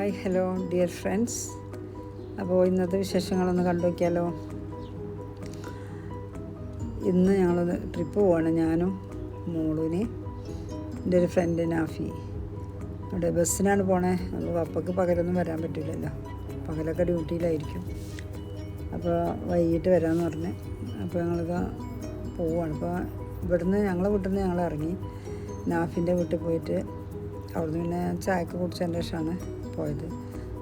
Hi hello dear friends. അപ്പോൾ ഇന്നത്തെ വിശേഷങ്ങളൊന്ന് കണ്ടു നോക്കിയാലോ. ഇന്ന് ഞങ്ങളൊന്ന് ട്രിപ്പ് പോവാണ്, ഞാനും മോളൂന് എൻ്റെ ഒരു ഫ്രണ്ട് നാഫി. അവിടെ ബസ്സിനാണ് പോണേ. അപ്പോൾ പപ്പയ്ക്ക് പകലൊന്നും വരാൻ പറ്റില്ലല്ലോ, പകലൊക്കെ ഡ്യൂട്ടിയിലായിരിക്കും. അപ്പോൾ വൈകിട്ട് വരാമെന്ന് പറഞ്ഞ് അപ്പോൾ ഞങ്ങളിത് പോവുകയാണ്. അപ്പോൾ ഇവിടുന്ന് ഞങ്ങളെ വീട്ടിൽ നിന്ന് ഞങ്ങൾ ഇറങ്ങി നാഫിൻ്റെ വീട്ടിൽ പോയിട്ട് അവിടുന്ന് പിന്നെ ചായക്ക് കുടിച്ചതിൻ്റെ ശേഷമാണ് പോയത്.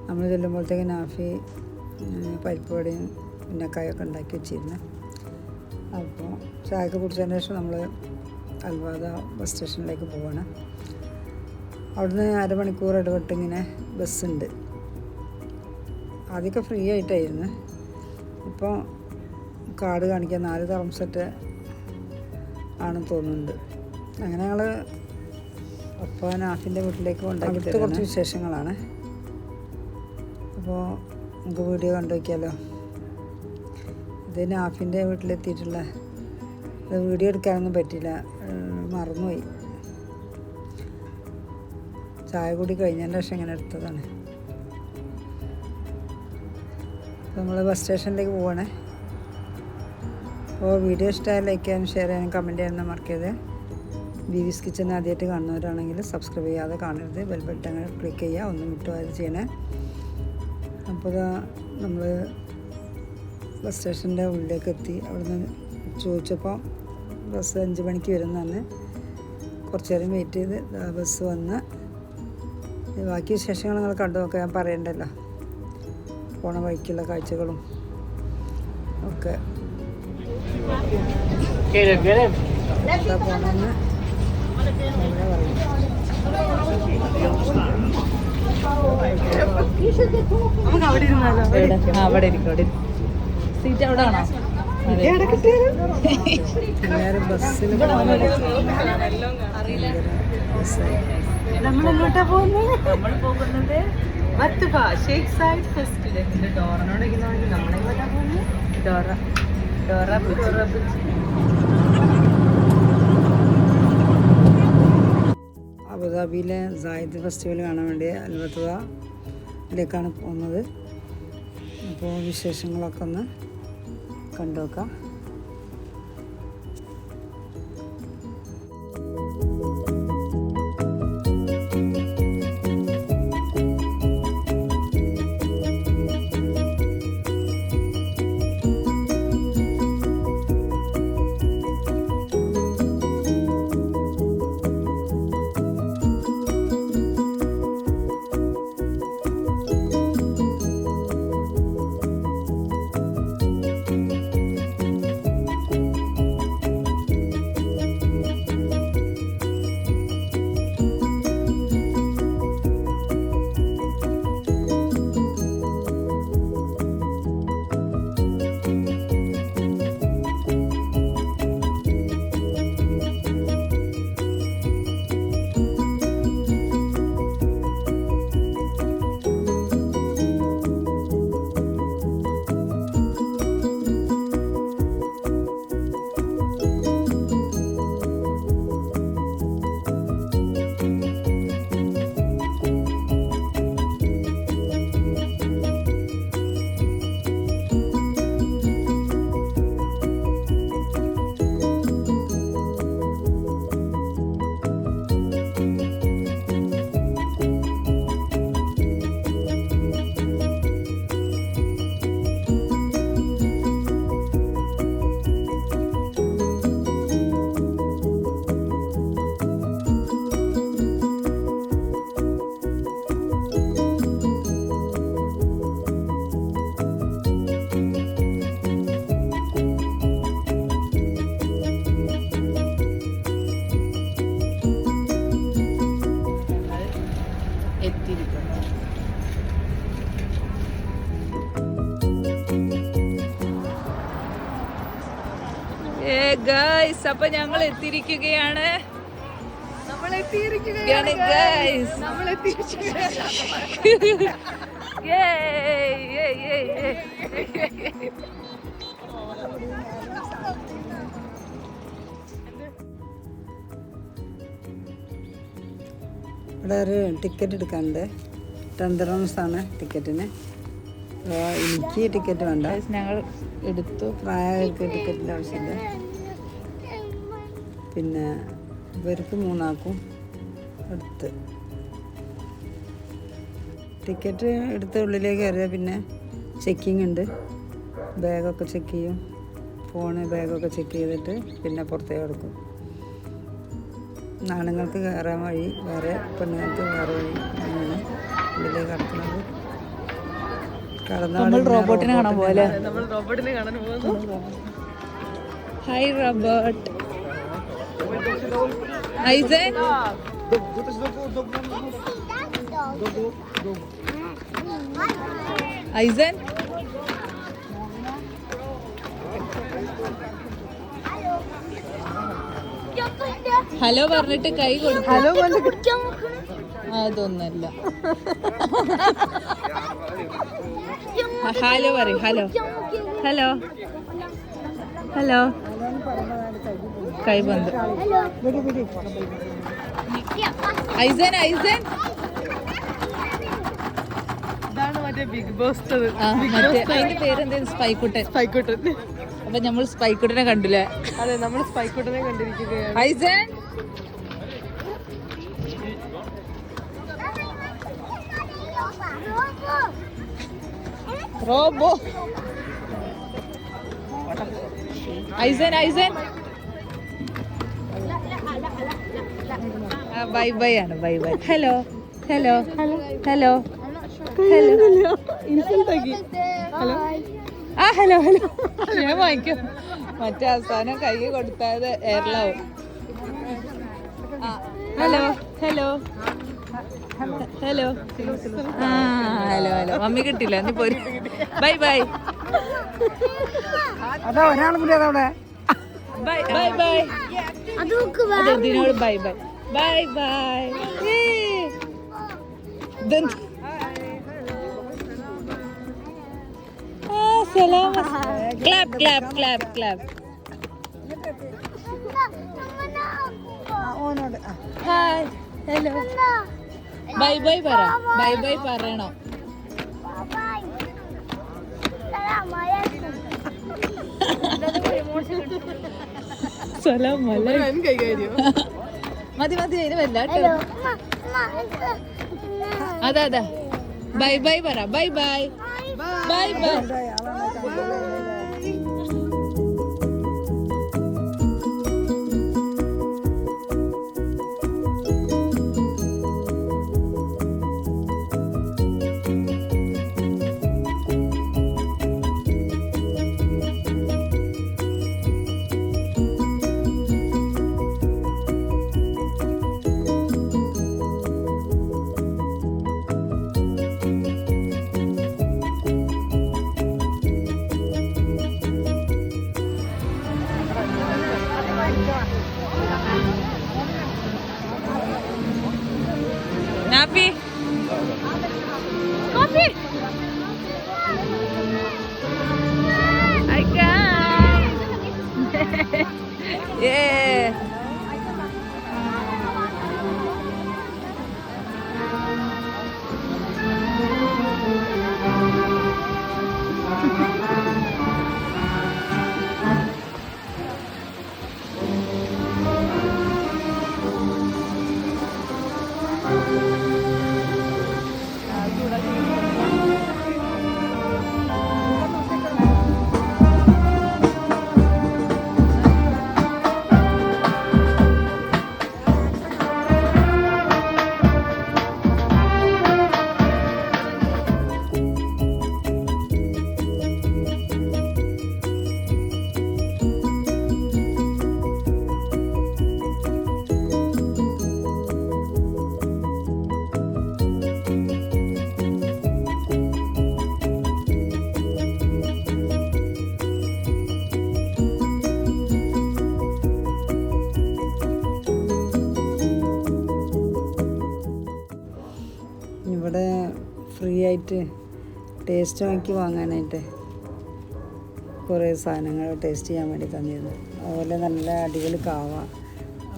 നമ്മൾ ചെല്ലുമ്പോഴത്തേക്ക് നാഫി പരിപ്പ് വടയും ഉന്നക്കായൊക്കെ ഉണ്ടാക്കി വെച്ചിരുന്നു. അപ്പോൾ ചായക്ക് കുടിച്ചതിന് ശേഷം നമ്മൾ അൽവാദ ബസ് സ്റ്റേഷനിലേക്ക് പോവാണ്. അവിടുന്ന് അരമണിക്കൂർ ഇടവിട്ട് ഇങ്ങനെ ബസ്സുണ്ട്. ആദ്യമൊക്കെ ഫ്രീ ആയിട്ടായിരുന്നു, ഇപ്പോൾ കാർഡ് കാണിക്കാൻ 4 തറംസെറ്റ് ആണെന്ന് തോന്നുന്നുണ്ട്. അങ്ങനെ ഞങ്ങൾ അപ്പോൾ നാഫിൻ്റെ വീട്ടിലേക്ക് കൊണ്ടാക്കി കുറച്ച് വിശേഷങ്ങളാണ്. അപ്പോൾ നമുക്ക് വീഡിയോ കണ്ടു വയ്ക്കാമല്ലോ. ഇത് നാഫിൻ്റെ വീട്ടിലെത്തിയിട്ടുള്ള വീഡിയോ എടുക്കാനൊന്നും പറ്റില്ല, മറന്നുപോയി. ചായ കൂടി കഴിഞ്ഞതിൻ്റെ ശേഷം ഇങ്ങനെ എടുത്തതാണ്. നമ്മൾ ബസ് സ്റ്റേഷനിലേക്ക് പോവാണ്. അപ്പോൾ വീഡിയോ ഇഷ്ടമായി ലൈക്ക് ചെയ്യാനും ഷെയർ ചെയ്യാനും കമൻറ്റ് ചെയ്യാനും മറക്കരുത്. ബീവീസ് കിച്ചൻ ആദ്യമായിട്ട് കാണുന്നവരാണെങ്കിൽ സബ്സ്ക്രൈബ് ചെയ്യാതെ കാണരുത്, ബെൽ ബട്ടൺ ക്ലിക്ക് ചെയ്യുക, ഒന്നും വിട്ടുപോയത് ചെയ്യണേ. അപ്പോൾ നമ്മൾ ബസ് സ്റ്റേഷൻ്റെ ഉള്ളിലേക്ക് എത്തി. അവിടുന്ന് ചോദിച്ചപ്പോൾ ബസ് 5 മണിക്ക് വരുന്നതാണ്. കുറച്ച് നേരം വെയിറ്റ് ചെയ്ത് ബസ് വന്ന് ബാക്കി വിശേഷങ്ങൾ നിങ്ങൾ കണ്ടു നോക്കാം, ഞാൻ പറയണ്ടല്ലോ. പോണ വഴിക്കുള്ള കാഴ്ചകളും ഒക്കെ എന്താ പോണെന്ന് നമുക്ക് അവിടെ ഇരുന്നാലോ? അവിടെ ഇരിക്കും. സീറ്റ് അവിടെ ആണോ? എല്ലാവരും ബസ്സിൽ നമ്മളെങ്ങോട്ടാ പോകുന്നത്? നമ്മൾ പോകുന്നത് ബത്തുക ഷേഖ് സായിദ് ഫെസ്റ്റിവലിന്റെ ഡോറനോടെങ്കിൽ നമ്മളെങ്ങോട്ടാ പോകുന്നത്? ഡോറ അബുദാബിയിലെ സായിദ് ഫെസ്റ്റിവൽ കാണാൻ വേണ്ടി അൽവത്തയിലേക്കാണ് പോകുന്നത്. അപ്പോൾ വിശേഷങ്ങളൊക്കെ ഒന്ന് കണ്ടു നോക്കാം. ഗൈസ്, അപ്പൊ ഞങ്ങൾ എത്തിയിരിക്കുകയാണ്. ഇവിടെ ഒരു ടിക്കറ്റ് എടുക്കാനുണ്ട്. 10 ടിക്കറ്റിന്. എനിക്ക് ടിക്കറ്റ് വേണ്ട, ഞങ്ങൾ എടുത്തു. പ്രായമായവർക്ക് ടിക്കറ്റിൻ്റെ ആവശ്യമില്ല. പിന്നെ ഇവർക്ക് 3 എടുത്ത് ടിക്കറ്റ് എടുത്ത് ഉള്ളിലേക്ക് കയറിയാൽ പിന്നെ ചെക്കിങ് ഉണ്ട്. ബാഗൊക്കെ ചെക്ക് ചെയ്യും, ബാഗൊക്കെ ചെക്ക് ചെയ്തിട്ട് പിന്നെ പുറത്തേക്ക് എടുക്കും. ആണുങ്ങൾക്ക് കയറാൻ വഴി വേറെ, പെണ്ണുങ്ങൾക്ക് വേറെ വഴി. അങ്ങനെ ഉള്ളിലേക്ക് കടക്കുന്നത്. നമ്മൾ റോബോട്ടിനെ കാണാൻ പോലെ. Hi robot. ഐസൻ ഐസൻ ഹലോ പറഞ്ഞിട്ട് കൈ കൊടുക്കും. അതൊന്നല്ല. ഹലോ പറയും. Hello hello hello. കൈ ബന്ധു. ഐസൻ ഐസൻ ഇതാണ് മറ്റേ ബിഗ് ബോസ്. അതിന്റെ പേരെന്തേലും? സ്പൈക്കുട്ടൻ. അപ്പൊ നമ്മൾ സ്പൈക്കുട്ടനെ കണ്ടില്ലേ? അതെ, നമ്മൾ സ്പൈക്കുട്ടനെ കണ്ടിരിക്കുകയാണ്. ഐസൻ റോബോ. ഐസൻ ഐസൻ ബൈ ബൈ ആണ്. Bye bye. Hello hello hello hello. ആ ഹലോ ഹലോ. ഞാൻ വാങ്ങിക്കും. മറ്റേ അവസാനം കൈ കൊടുത്താത് എയർലാവും. Hello hello hello. ആ ഹലോ ഹലോ. മമ്മി കിട്ടില്ല, നീ പോര്. Bye bye bye bye bye. ഇതിനോട് ബൈ ബൈ ബൈ ബൈ. സലാം. Clap clap clap clap. Hi hello. Bye bye പറ. ബൈ ബൈ പറയണോ? സലാം മതി മതി. അതിന് വല്ല അതാ അതാ. ബൈ ബൈ പറ. Bye bye bye by. Nafi. Coffee. Hi guys. Yeah. ഇവിടെ ഫ്രീ ആയിട്ട് ടേസ്റ്റ് നോക്കി വാങ്ങാനായിട്ട് കുറേ സാധനങ്ങൾ ടേസ്റ്റ് ചെയ്യാൻ വേണ്ടി തന്നിരുന്നു. അതുപോലെ നല്ല അടിപൊളി കാവ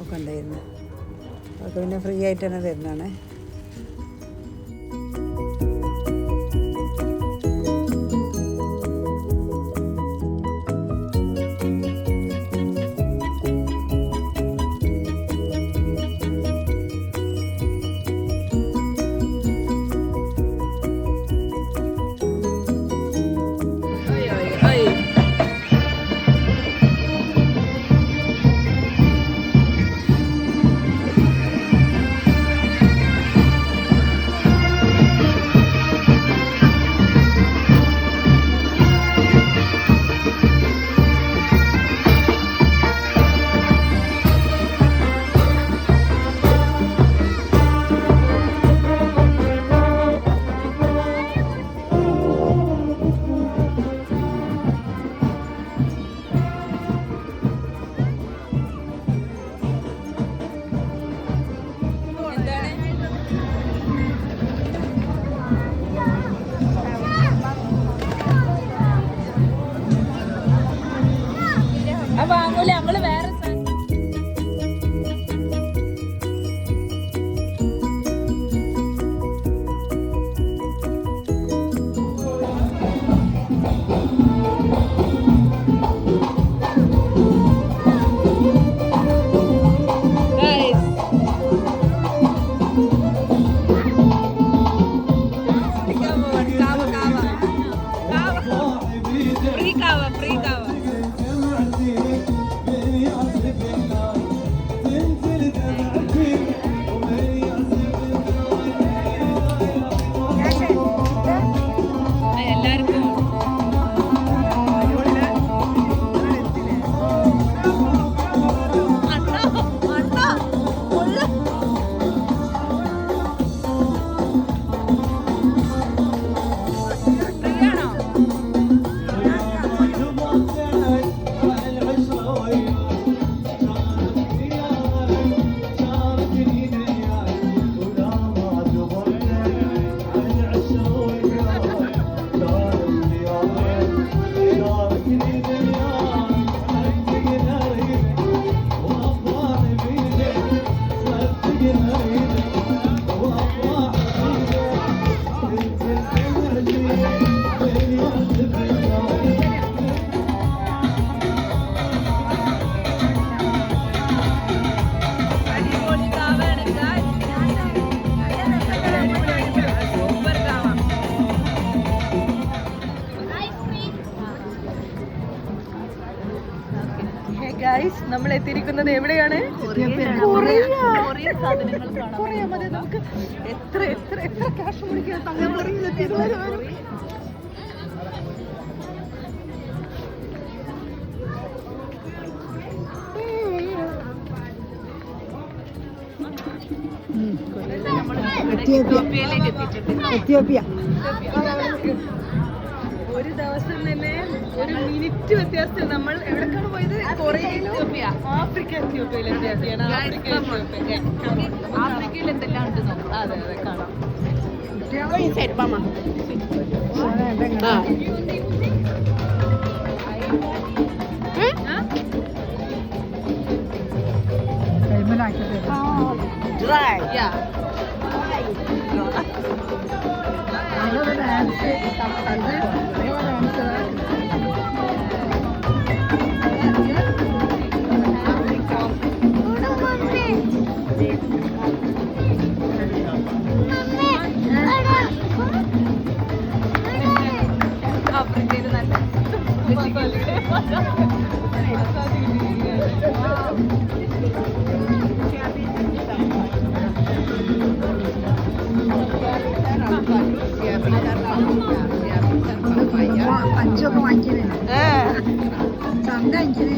ഒക്കെ ഉണ്ടായിരുന്നു. അതൊക്കെ പിന്നെ ഫ്രീ ആയിട്ട് തന്നെ തരുന്നതാണ്. നമ്മൾ എത്തിയിരിക്കുന്നത് എവിടെയാണ്? കൊറിയ. മതി നമുക്ക് എത്ര എത്ര എത്ര ക്യാഷ് മുടിക്കാൻ എത്യോപ്യ. ഒരു ദിവസം തന്നെ ഒരു മിനിറ്റ് വ്യത്യാസത്തിൽ നമ്മൾ എവിടേക്കാണ് പോയത്? കൊറിയയിലും ആഫ്രിക്ക എത്യോപ്യയിലെത്തിയാണ്. ആഫ്രിക്കയിൽ എന്തെല്ലാം ഉണ്ട് നോക്കാം. അതെ അതെ കാണാം. ആഫ്രിക്കയിൽ നല്ല അഞ്ചൊക്കെ വാങ്ങിക്കണേ, ചന്ത വാങ്ങിക്കണേ.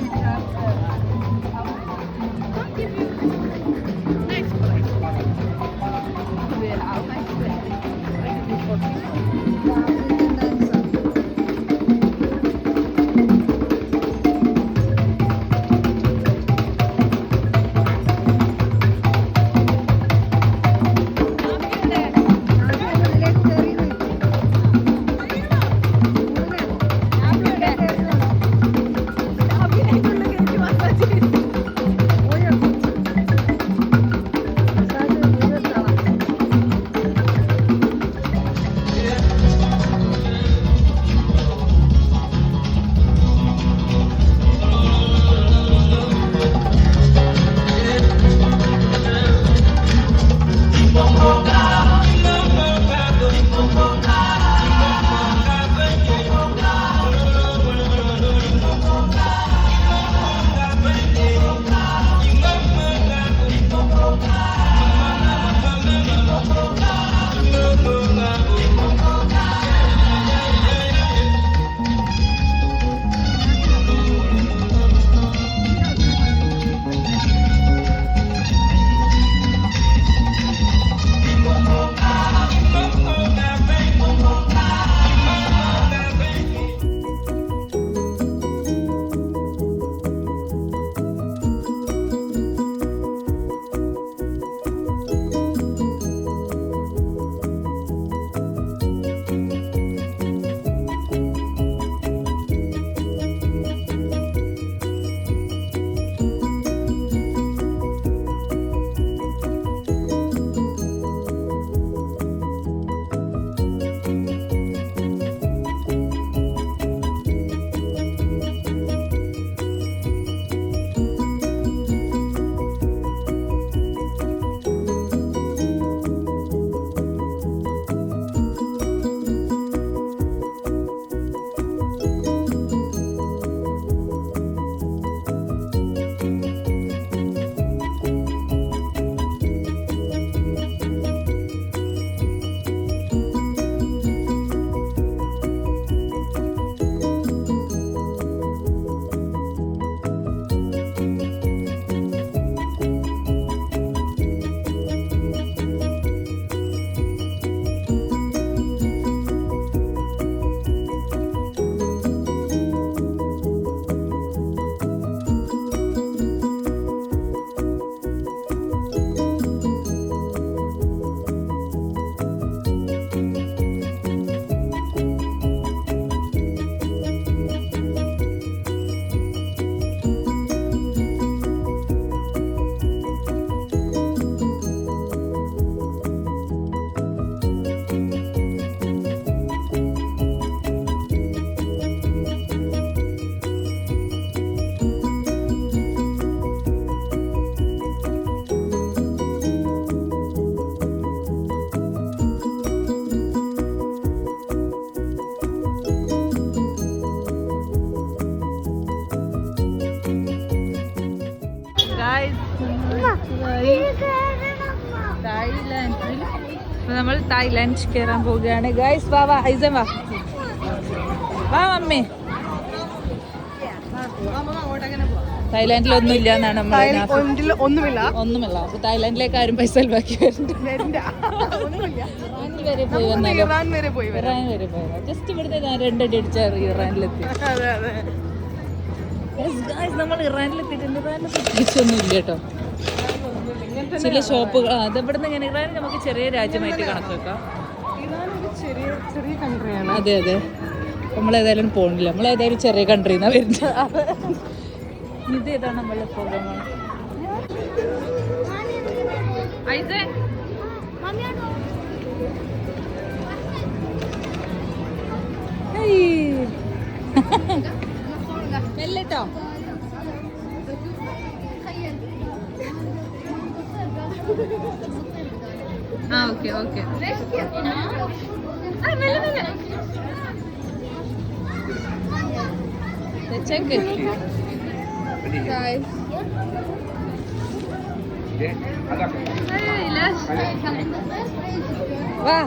നമ്മൾ തായ്ലാൻഡ് കയറാൻ പോവുകയാണ് ഗൈസ്. വാ വാ ഐസൻ വാ വാ മമ്മി. തായ്ലാൻഡിൽ ഒന്നും ഇല്ല എന്നാണ് നമ്മൾ ഒന്നുമില്ല. അപ്പൊ തായ്ലാൻഡിലേക്ക് ആരും പൈസ ചെലവാക്കി ഇറാൻ വരെ പോയി ജസ്റ്റ് ഇവിടുത്തെ ഞാൻ 2 അടി അടിച്ച ഇറാനിലെത്തി. നമ്മൾ ഇറാനിലെത്തിയിട്ടുണ്ട്. ഇറാനിലെത്തി തിരിച്ചൊന്നും ഇല്ല കേട്ടോ. ചില ഷോപ്പുകൾ അത് ഇവിടുന്ന് ഇങ്ങനെ ഇറാൻ നമുക്ക് ചെറിയ രാജ്യമായിട്ട് കണക്കാക്കാം. ചെറിയ കൺട്രിയാണ്. അതെ അതെ, നമ്മളേതായാലും പോണില്ല. നമ്മളേതായാലും ചെറിയ കൺട്രിന്നാ വരുന്നത്. ഇത് ഏതാണ് നമ്മളുടെ പ്രോഗ്രാമാണ്. മെല്ലട്ടോ. Okay okay. ചെക്ക് വാ.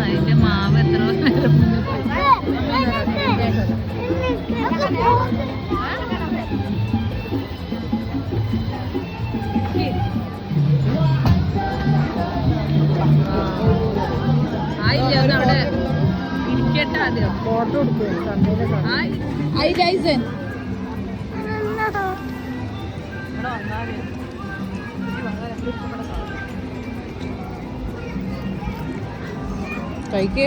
അതിന്റെ മാവ് എത്ര അവിടെ ഇരിക്കട്ടെ. ആദ്യം ഫോട്ടോ കഴിക്ക്.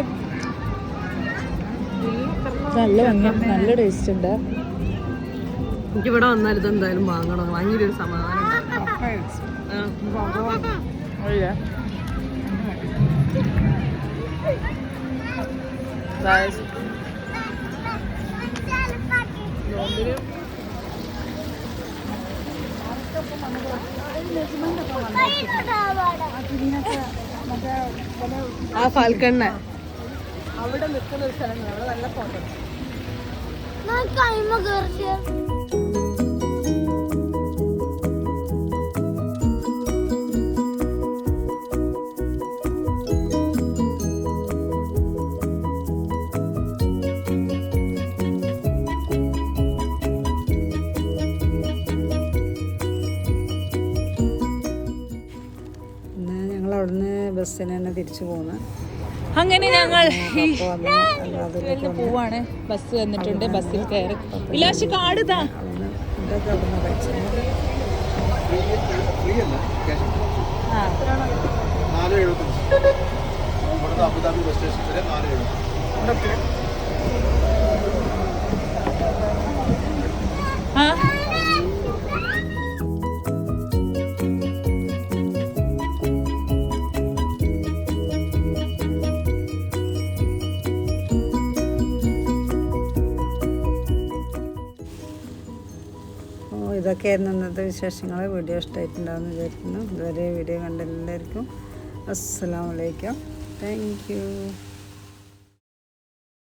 നല്ല ഭംഗി, നല്ല ടേസ്റ്റ് ഉണ്ട്. എനിക്കിവിടെ വന്നാൽ ഇത് എന്തായാലും വാങ്ങണം. വാങ്ങിയൊരു സമാധാനം. ആ ഫാൽക്കണ്ണ അവിടെ നിൽക്കുന്ന ഒരു സ്ഥലങ്ങൾ, അവിടെ നല്ല ഫോട്ടോ. അവിടുന്ന് ബസ്സിന് തന്നെ തിരിച്ചു പോകുന്നു. അങ്ങനെ ഞങ്ങൾ പോവാണ്. ബസ് വന്നിട്ടുണ്ട്. ബസ്സിൽ കയറി ഇലാശി കാടുതാ. ഫുഡൊക്കെ അവിടുന്ന് കഴിച്ചത്. ഇതൊക്കെയായിരുന്നു ഇന്നത്തെ വിശേഷങ്ങൾ. വീഡിയോ ഇഷ്ടമായിട്ടുണ്ടാകുമെന്ന് വിചാരിക്കുന്നു. ഇതുവരെ വീഡിയോ കണ്ട എല്ലാവർക്കും അസ്സലാമു അലൈക്കും. Thank you.